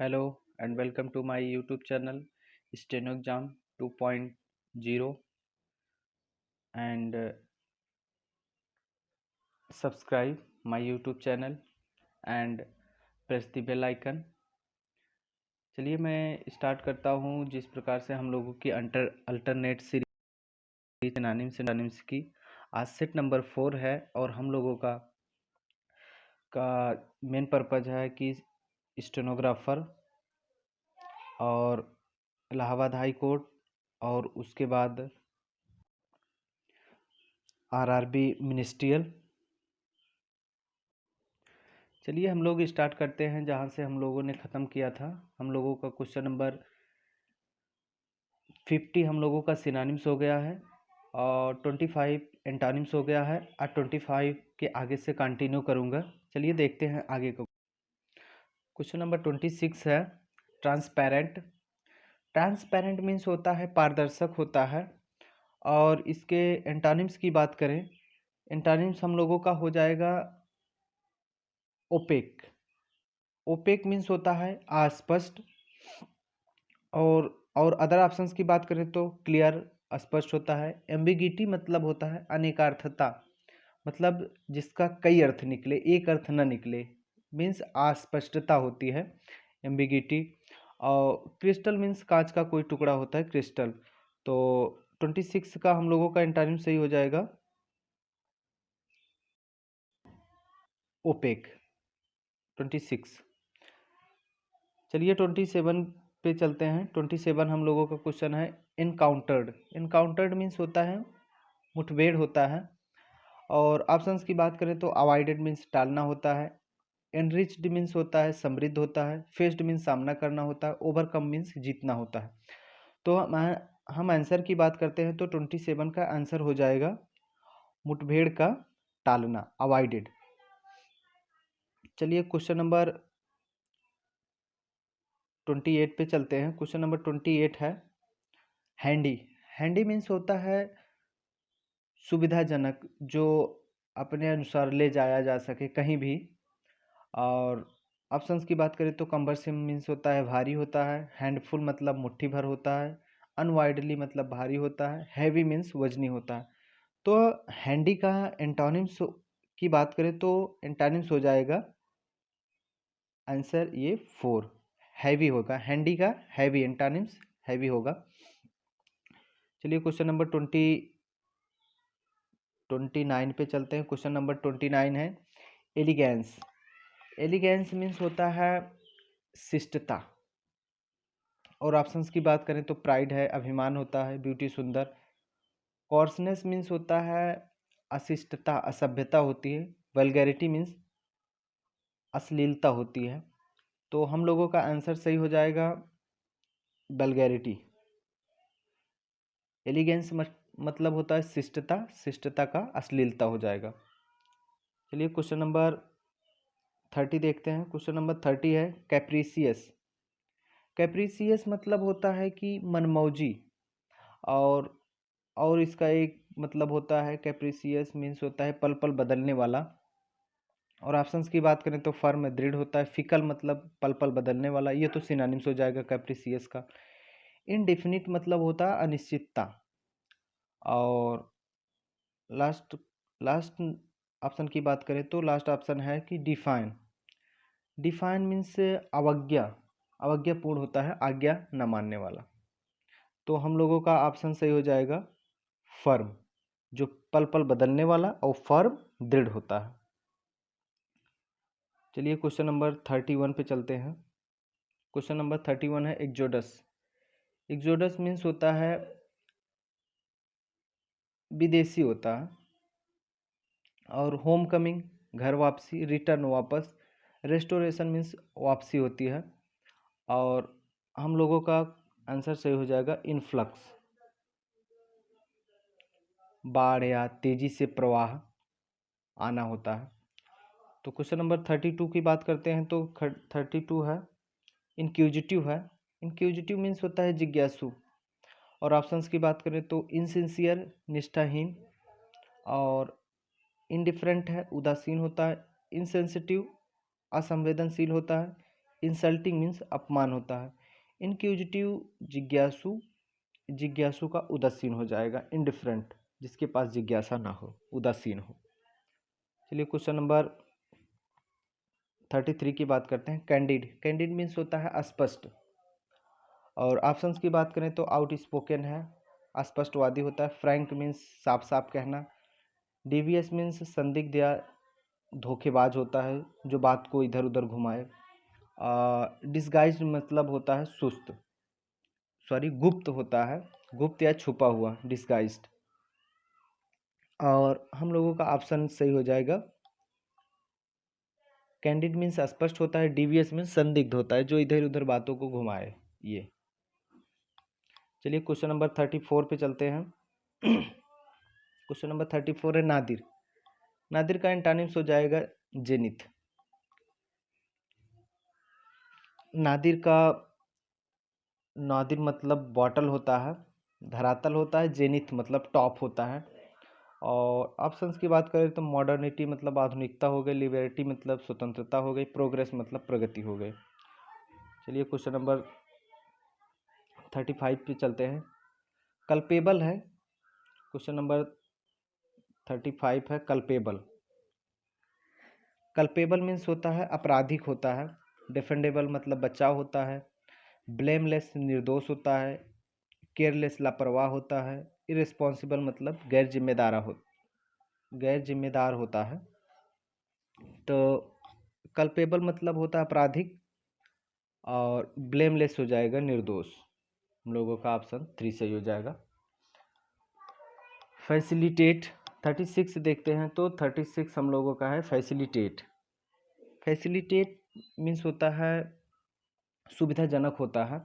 Hello and welcome to my YouTube channel Steno Exam 2.0 and subscribe my YouTube channel and press the bell icon। चलिए मैं start करता हूँ जिस प्रकार से हम लोगों की अल्टरनेट सीरीज सिनोनिम्स की। आज सेट नंबर 4 है और हम लोगों का मेन पर्पज है कि स्टेनोग्राफर और इलाहाबाद हाई कोर्ट और उसके बाद आरआरबी मिनिस्ट्रियल। चलिए हम लोग स्टार्ट करते हैं जहाँ से हम लोगों ने ख़त्म किया था। हम लोगों का क्वेश्चन नंबर 50 हम लोगों का सिनोनिम्स हो गया है और 25 एंटोनिम्स हो गया है और 25 के आगे से कंटिन्यू करूँगा। चलिए देखते हैं आगे का। क्वेश्चन नंबर 26 है ट्रांसपेरेंट। ट्रांसपेरेंट मीन्स होता है पारदर्शक होता है। और इसके एंटोनिम्स की बात करें, एंटोनिम्स हम लोगों का हो जाएगा ओपेक। ओपेक मीन्स होता है अस्पष्ट। और अदर ऑप्शंस की बात करें तो क्लियर स्पष्ट होता है। एम्बिगिटी मतलब होता है अनेकार्थता, मतलब जिसका कई अर्थ निकले, एक अर्थ न निकले, मीन्स अस्पष्टता होती है एम्बिगिटी। और क्रिस्टल मीन्स कांच का कोई टुकड़ा होता है क्रिस्टल। तो 26 का हम लोगों का एंटोनिम सही हो जाएगा ओपेक 26। चलिए 27 पे चलते हैं। 27 हम लोगों का क्वेश्चन है इनकाउंटर्ड। इनकाउंटर्ड मीन्स होता है मुठभेड़ होता है। और ऑप्शंस की बात करें तो अवॉइडेड मीन्स टालना होता है, एनरिच्ड मीन्स होता है समृद्ध होता है, फेस्ड मीन्स सामना करना होता है, ओवरकम मीन्स जीतना होता है। तो हम आंसर की बात करते हैं तो 27 का आंसर हो जाएगा मुठभेड़ का टालना, अवॉइडेड। चलिए क्वेश्चन नंबर 28 पे चलते हैं। क्वेश्चन नंबर 28 है हैंडी। हैंडी मीन्स होता है सुविधाजनक, जो अपने अनुसार ले जाया जा सके कहीं भी। और ऑप्शंस की बात करें तो कम्बरसिम मीन्स होता है भारी होता है, हैंडफुल मतलब मुट्ठी भर होता है, अनवाइडली मतलब भारी होता है, हैवी मीन्स वजनी होता है। तो हैंडी का एंटोनिम्स की बात करें तो एंटोनिम्स हो जाएगा आंसर ये 4 हैवी होगा। हैंडी का हैवी एंटोनिम्स हैवी होगा। चलिए क्वेश्चन नंबर 29 पे चलते हैं। क्वेश्चन नंबर 29 है एलिगेंस। एलिगेंस मीन्स होता है शिष्टता। और ऑप्शंस की बात करें तो प्राइड है, अभिमान होता है, ब्यूटी सुंदर। कॉर्सनेस मीन्स होता है अशिष्टता, असभ्यता होती है। वल्गैरिटी मीन्स अश्लीलता होती है। तो हम लोगों का आंसर सही हो जाएगा वल्गैरिटी। एलिगेंस मतलब होता है शिष्टता, शिष्टता का अश्लीलता हो जाएगा। चलिए क्वेश्चन नंबर 30 देखते हैं। क्वेश्चन नंबर 30 है कैप्रीसियस। कैप्रीसियस मतलब होता है कि मनमौजी। और इसका एक मतलब होता है कैप्रीसियस मीन्स होता है पल पल बदलने वाला। और ऑप्शंस की बात करें तो फर्म दृढ़ होता है, फिकल मतलब पल पल बदलने वाला, ये तो सिनोनिम्स हो जाएगा कैप्रीसियस का। इनडेफिनिट मतलब होता है अनिश्चितता। और लास्ट लास्ट ऑप्शन की बात करें तो लास्ट ऑप्शन है कि डिफाइन। डिफाइन मीन्स अवज्ञा, अवज्ञापूर्ण होता है, आज्ञा न मानने वाला। तो हम लोगों का ऑप्शन सही हो जाएगा फर्म, जो पल पल बदलने वाला और फर्म दृढ़ होता है। चलिए क्वेश्चन नंबर 31 पे चलते हैं। क्वेश्चन नंबर 31 है एक्सोडस। एक्सोडस मीन्स होता है विदेशी होता है। और होम कमिंग घर वापसी, रिटर्न वापस, रेस्टोरेशन मीन्स वापसी होती है। और हम लोगों का आंसर सही हो जाएगा इनफ्लक्स, बाढ़ या तेजी से प्रवाह आना होता है। तो क्वेश्चन नंबर 32 की बात करते हैं तो 32 है इंक्यूजिटिव है। इंक्यूजिटिव मीन्स होता है जिज्ञासु। और ऑप्शंस की बात करें तो इनसिंसियर निष्ठाहीन, और इनडिफरेंट है उदासीन होता है, इनसेंसिटिव असंवेदनशील होता है, इंसल्टिंग मीन्स अपमान होता है। इनक्यूजिटिव जिज्ञासु का उदासीन हो जाएगा। इंडिफरेंट जिसके पास जिज्ञासा ना हो, उदासीन हो। चलिए क्वेश्चन नंबर 33 की बात करते हैं। कैंडिड मीन्स होता है अस्पष्ट। और ऑप्शंस की बात करें तो आउट स्पोकन है, अस्पष्टवादी होता है। फ्रैंक मीन्स साफ साफ कहना। डिवियस मीन्स संदिग्ध या धोखेबाज होता है, जो बात को इधर उधर घुमाए। डिस्गाइज्ड मतलब होता है गुप्त होता है, गुप्त या छुपा हुआ, डिस्गाइज्ड। और हम लोगों का ऑप्शन सही हो जाएगा। कैंडिड मीन्स स्पष्ट होता है, डिवियस मीन्स संदिग्ध होता है, जो इधर उधर बातों को घुमाए। ये चलिए क्वेश्चन नंबर 34 पे चलते हैं। क्वेश्चन नंबर 34 है नादिर। नादिर का एंटोनिम्स हो जाएगा जेनिथ। नादिर मतलब बॉटल होता है, धरातल होता है। जेनिथ मतलब टॉप होता है। और ऑप्शंस की बात करें तो मॉडर्निटी मतलब आधुनिकता हो गई, लिबर्टी मतलब स्वतंत्रता हो गई, प्रोग्रेस मतलब प्रगति हो गई। चलिए क्वेश्चन नंबर 35 पे चलते हैं। कल्पेबल है, क्वेश्चन नंबर 35 है कल्पेबल। कल्पेबल मीन्स होता है अपराधिक होता है। डिफेंडेबल मतलब बचाव होता है। ब्लेमलेस निर्दोष होता है। केयरलेस लापरवाह होता है। इरेस्पॉन्सिबल मतलब गैर जिम्मेदार होता है। तो कल्पेबल मतलब होता है अपराधिक, और ब्लेमलेस हो जाएगा निर्दोष। हम लोगों का ऑप्शन 3 सही हो जाएगा। फैसिलिटेट 36 देखते हैं तो 36 हम लोगों का है फैसिलिटेट। फैसिलिटेट मीन्स होता है सुविधाजनक होता है।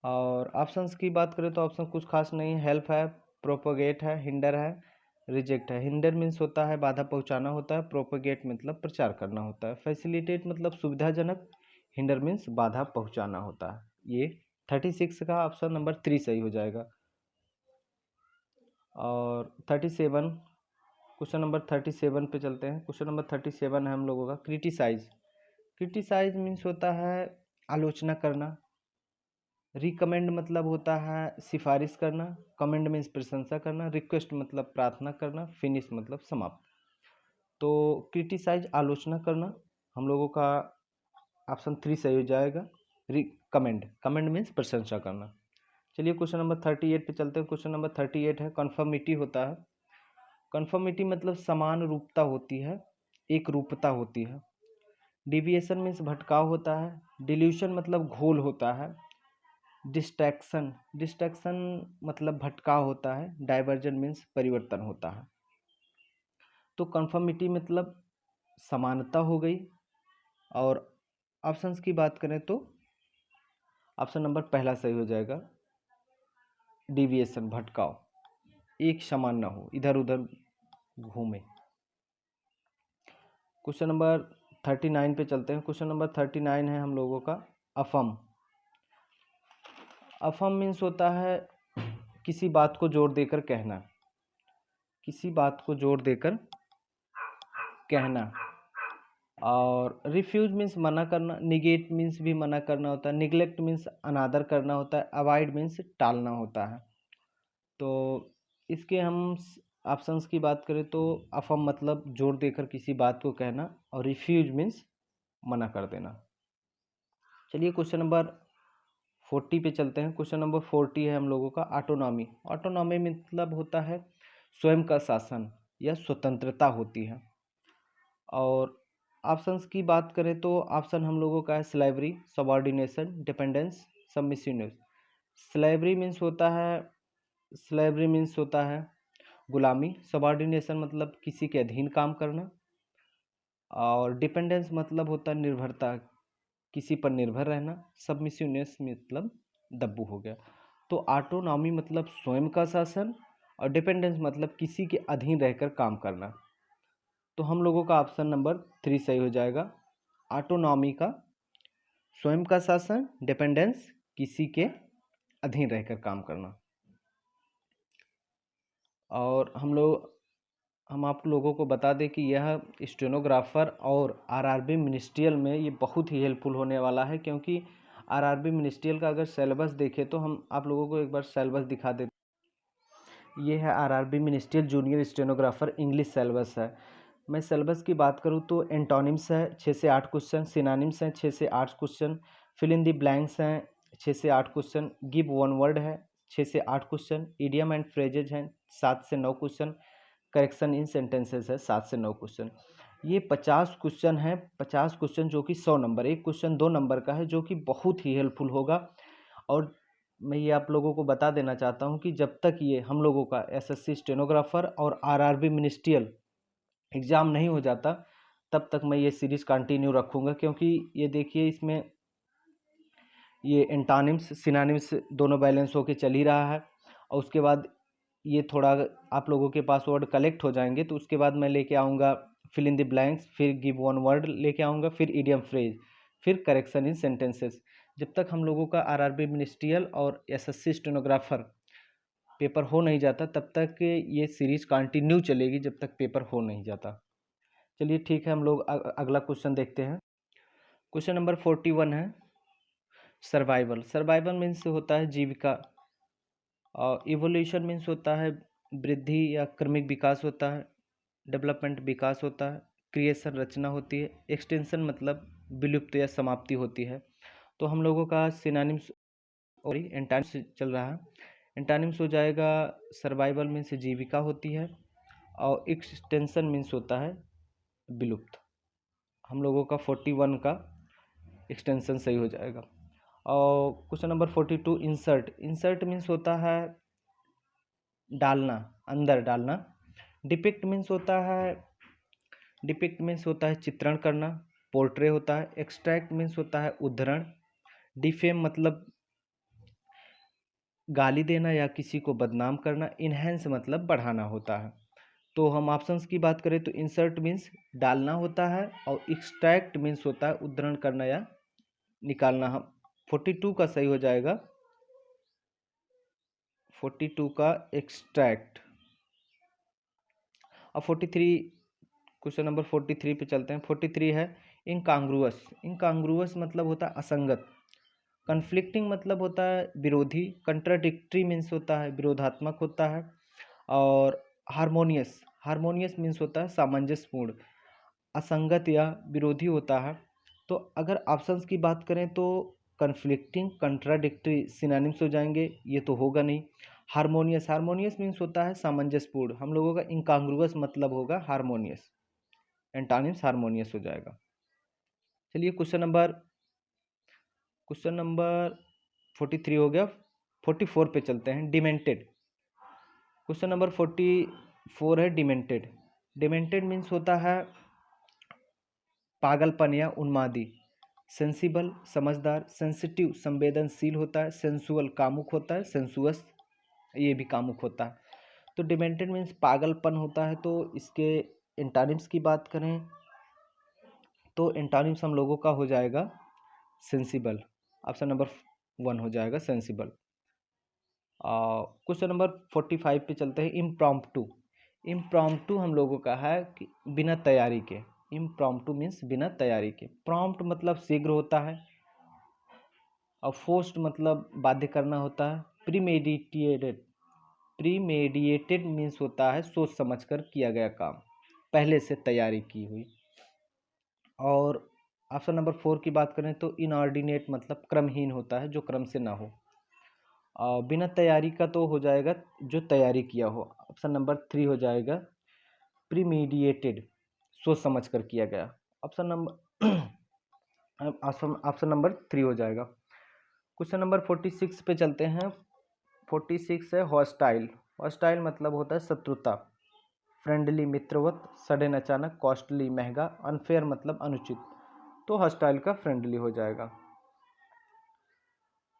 और ऑप्शंस की बात करें तो ऑप्शन कुछ खास नहीं है। हेल्प है, प्रोपोगेट है, हिंडर है, रिजेक्ट है। हिंडर मीन्स होता है बाधा पहुंचाना होता है। प्रोपोगेट मतलब प्रचार करना होता है। फैसिलिटेट मतलब सुविधाजनक, हिंडर मीन्स बाधा पहुंचाना होता है। ये 36 का ऑप्शन नंबर 3 सही हो जाएगा। और 37 क्वेश्चन नंबर 37 पे चलते हैं। क्वेश्चन नंबर 37 है हम लोगों का क्रिटिसाइज। क्रिटिसाइज मीन्स होता है आलोचना करना। रिकमेंड मतलब होता है सिफारिश करना। कमेंड मीन्स प्रशंसा करना। रिक्वेस्ट मतलब प्रार्थना करना। फिनिश मतलब समाप्त। तो क्रिटिसाइज आलोचना करना, हम लोगों का ऑप्शन 3 सही हो जाएगा। कमेंड मीन्स प्रशंसा करना। चलिए क्वेश्चन नंबर 38 पे चलते हैं। क्वेश्चन नंबर 38 है कन्फर्मिटी होता है। कन्फर्मिटी मतलब समान रूपता होती है, एक रूपता होती है। डिविएशन मीन्स भटकाव होता है। डिल्यूशन मतलब घोल होता है। डिस्ट्रैक्शन मतलब भटकाव होता है। डाइवर्जन मीन्स परिवर्तन होता है। तो कन्फर्मिटी मतलब समानता हो गई। और ऑप्शंस की बात करें तो ऑप्शन नंबर पहला सही हो जाएगा। डिविएशन भटकाव, एक समान ना हो, इधर उधर घूमे। क्वेश्चन नंबर 39 पे चलते हैं। क्वेश्चन नंबर 39 है हम लोगों का अफम। अफम मीन्स होता है किसी बात को जोर देकर कहना। किसी बात को जोर देकर कहना। और रिफ्यूज मीन्स मना करना। निगेट मीन्स भी मना करना होता है। निगलेक्ट मीन्स अनादर करना होता है। अवॉइड मीन्स टालना होता है। तो इसके हम ऑप्शंस की बात करें तो अफम मतलब जोर देकर किसी बात को कहना, और रिफ्यूज मीन्स मना कर देना। चलिए क्वेश्चन नंबर 40 पे चलते हैं। क्वेश्चन नंबर 40 है हम लोगों का ऑटोनॉमी। ऑटोनॉमी मतलब होता है स्वयं का शासन या स्वतंत्रता होती है। और ऑप्शंस की बात करें तो ऑप्शन हम लोगों का है slavery, subordination, dependence, submissiveness. Slavery means होता है गुलामी। सबऑर्डिनेशन मतलब किसी के अधीन काम करना। और डिपेंडेंस मतलब होता है निर्भरता, किसी पर निर्भर रहना। सबमिसिवनेस मतलब दब्बू हो गया। तो ऑटोनॉमी मतलब स्वयं का शासन, और डिपेंडेंस मतलब किसी के अधीन रहकर काम करना। तो हम लोगों का ऑप्शन नंबर 3 सही हो जाएगा। ऑटोनॉमी का स्वयं का शासन, डिपेंडेंस किसी के अधीन रहकर काम करना। और हम लोग हम आप लोगों को बता दें कि यह स्टेनोग्राफर और आरआरबी मिनिस्ट्रियल में ये बहुत ही हेल्पफुल होने वाला है, क्योंकि आरआरबी मिनिस्ट्रियल का अगर सिलेबस देखें तो हम आप लोगों को एक बार सिलेबस दिखा देते। ये है RRB ministerial junior stenographer English syllabus है। मैं सिलेबस की बात करूँ तो एंटोनिम्स है 6 से 8 क्वेश्चन, सिनोनिम्स हैं 6 से 8 question, fill in the blanks हैं 6 से 8 क्वेश्चन, गिव वन वर्ड है 6 से 8 क्वेश्चन, इडियम एंड फ्रेजेज हैं 7 से 9 क्वेश्चन, करेक्शन इन सेंटेंसेस है 7 से 9 क्वेश्चन। ये 50 क्वेश्चन हैं, 50 क्वेश्चन जो कि 100 नंबर, एक क्वेश्चन 2 नंबर का है, जो कि बहुत ही हेल्पफुल होगा। और मैं ये आप लोगों को बता देना चाहता हूँ कि जब तक ये हम लोगों का एसएससी स्टेनोग्राफर और आरआरबी मिनिस्ट्रियल एग्ज़ाम नहीं हो जाता, तब तक मैं ये सीरीज़ कंटिन्यू रखूँगा, क्योंकि ये देखिए इसमें ये एंटोनिम्स सिनोनिम्स दोनों बैलेंस होके चल ही रहा है। और उसके बाद ये थोड़ा आप लोगों के पास वर्ड कलेक्ट हो जाएंगे तो उसके बाद मैं लेके आऊँगा फिल इन द ब्लैंक्स, फिर गिव वन वर्ड लेके आऊँगा, फिर इडियम फ्रेज, फिर करेक्शन इन सेंटेंसेस। जब तक हम लोगों का आरआरबी मिनिस्ट्रियल और एसएससी स्टेनोग्राफर पेपर हो नहीं जाता, तब तक ये सीरीज़ कंटिन्यू चलेगी जब तक पेपर हो नहीं जाता। चलिए ठीक है, हम लोग अगला क्वेश्चन देखते हैं। क्वेश्चन नंबर 41 है सर्वाइवल। सर्वाइवल मीन्स होता है जीविका, और इवोल्यूशन मीन्स होता है वृद्धि या क्रमिक विकास होता है, डेवलपमेंट विकास होता है, क्रिएशन रचना होती है, एक्सटेंशन मतलब विलुप्त या समाप्ति होती है। तो हम लोगों का सिनोनिम्स और एंटोनिम्स चल रहा है। एंटोनिम्स हो जाएगा सर्वाइवल मीन्स जीविका होती है, और एक्सटेंशन मीन्स होता है विलुप्त। हम लोगों का 41 का एक्सटेंशन सही हो जाएगा। और question number 42 insert. Insert means होता है डालना, अंदर डालना। डिपिक्ट मीन्स होता है चित्रण करना, पोर्ट्रे होता है। एक्सट्रैक्ट मीन्स होता है उद्धरण। डिफेम मतलब गाली देना या किसी को बदनाम करना। इनहेंस मतलब बढ़ाना होता है। तो हम ऑप्शंस की बात करें तो इंसर्ट मीन्स डालना होता है, और एक्सट्रैक्ट मीन्स होता है उद्धरण करना या निकालना। हम 42 का सही हो जाएगा, 42 का एक्सट्रैक्ट। अब 43, क्वेश्चन नंबर 43 पे चलते हैं। 43 है इनकांग्रुअस। इनकांग्रुअस मतलब होता है असंगत। कन्फ्लिक्टिंग मतलब होता है विरोधी। कंट्राडिक्टरी मीन्स होता है विरोधात्मक होता है। और हारमोनियस, हारमोनियस मीन्स होता है सामंजस्यपूर्ण। असंगत या विरोधी होता है। तो अगर ऑप्शंस की बात करें तो कन्फ्लिक्टिंग, कंट्राडिक्टरी सिनोनिम्स हो जाएंगे, ये तो होगा नहीं। हारमोनियस, हारमोनियस मीन्स होता है सामंजस्यपूर्ण। हम लोगों का इनकांग्रुअस मतलब होगा हारमोनियस, एंटोनिम्स हारमोनियस हो जाएगा। चलिए क्वेश्चन नंबर 43 हो गया। 44 पे चलते हैं, डिमेंटेड। क्वेश्चन नंबर 44 है डिमेंटेड। डिमेंटेड मीन्स होता है पागलपन या उन्मादी। सेंसिबल समझदार, सेंसिटिव संवेदनशील होता है, सेंसुअल कामुक होता है, सेंसुअस ये भी कामुक होता है। तो डिमेंटेड मीन्स पागलपन होता है। तो इसके एंटोनिम्स की बात करें तो एंटोनिम्स हम लोगों का हो जाएगा सेंसिबल। ऑप्शन नंबर 1 हो जाएगा सेंसिबल। क्वेश्चन नंबर 45 पे चलते हैं, इम्प्रॉम्प्टू। इम्प्रॉम्प्टू हम लोगों का है कि बिना तैयारी के। इम्प्रॉम्प्टू मीन्स बिना तैयारी के। प्रॉम्प्ट मतलब शीघ्र होता है, और फोर्स्ड मतलब बाध्य करना होता है। प्रीमेडिटेटेड, प्रीमेडिएटेड मीन्स होता है सोच समझकर किया गया काम, पहले से तैयारी की हुई। और ऑप्शन नंबर 4 की बात करें तो इनऑर्डिनेट मतलब क्रमहीन होता है, जो क्रम से ना हो। बिना तैयारी का तो हो जाएगा जो तैयारी किया हो। ऑप्शन नंबर 3 हो जाएगा प्रीमीडिएटेड, सोच समझ कर किया गया। ऑप्शन नंबर ऑप्शन नंबर 3 हो जाएगा। क्वेश्चन नंबर 46 पे चलते हैं। 46 है हॉस्टाइल। हॉस्टाइल मतलब होता है शत्रुता। फ्रेंडली मित्रवत, सडन अचानक, कॉस्टली महंगा, अनफेयर मतलब अनुचित। तो हॉस्टाइल का फ्रेंडली हो जाएगा।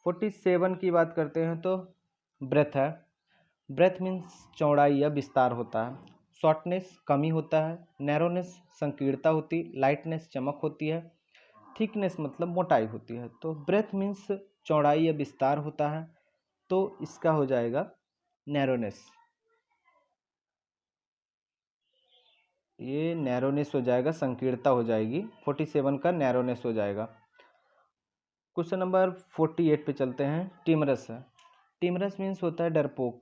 47 की बात करते हैं तो ब्रेथ है। ब्रेथ मीन्स चौड़ाई या विस्तार होता है। शॉर्टनेस कमी होता है। नैरोनेस संकीर्णता होती है। लाइटनेस चमक होती है। थिकनेस मतलब मोटाई होती है। तो ब्रेथ मीन्स चौड़ाई या विस्तार होता है, तो इसका हो जाएगा नैरोनेस। ये नैरोनेस हो जाएगा, संकीर्णता हो जाएगी। 47 का नैरोनेस हो जाएगा। क्वेश्चन नंबर 48 पे चलते हैं। टिमरस है। टिमरस मीन्स होता है डरपोक।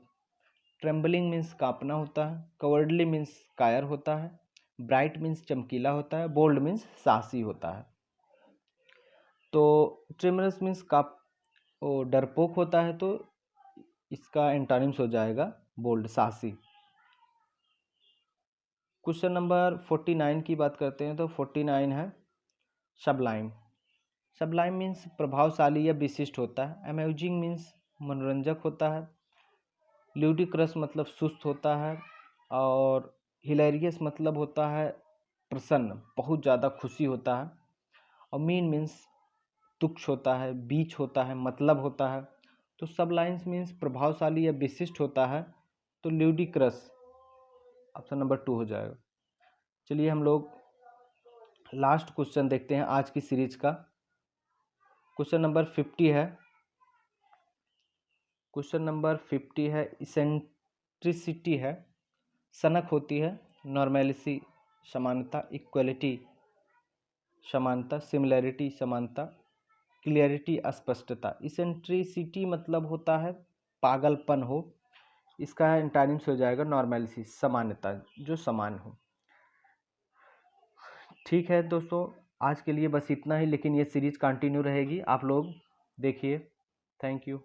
ट्रेम्बलिंग मीन्स कांपना होता है। कवर्डली मीन्स कायर होता है। ब्राइट मीन्स चमकीला होता है। बोल्ड मीन्स साहसी होता है। तो ट्रिमरस मीन्स काप वो डरपोक होता है, तो इसका एंटोनिम्स हो जाएगा बोल्ड, साहसी। क्वेश्चन नंबर 49 की बात करते हैं तो 49 है सबलाइम। सबलाइम मीन्स प्रभावशाली या विशिष्ट होता है। अमेजिंग मीन्स मनोरंजक होता है। ल्यूडिक्रस मतलब सुस्त होता है। और हिलेरियस मतलब होता है प्रसन्न, बहुत ज़्यादा खुशी होता है। और मीन मीन्स तुच्छ होता है, बीच होता है, मतलब होता है। तो सबलाइम्स मीन्स प्रभावशाली या विशिष्ट होता है, तो ल्यूडिक्रस ऑप्शन नंबर 2 हो जाएगा। चलिए हम लोग लास्ट क्वेश्चन देखते हैं आज की सीरीज का। क्वेश्चन नंबर 50 है। क्वेश्चन नंबर 50 है इसेंट्रिसिटी है। सनक होती है। नॉर्मेलिटी समानता। इक्वलिटी समानता। सिमिलैरिटी समानता। क्लियरिटी स्पष्टता। इसेंट्रिसिटी मतलब होता है पागलपन हो। इसका एंटोनिम्स हो जाएगा नॉर्मेलिटी, सामान्यता, जो समान हो। ठीक है दोस्तों, आज के लिए बस इतना ही, लेकिन ये सीरीज कंटिन्यू रहेगी, आप लोग देखिए। Thank you.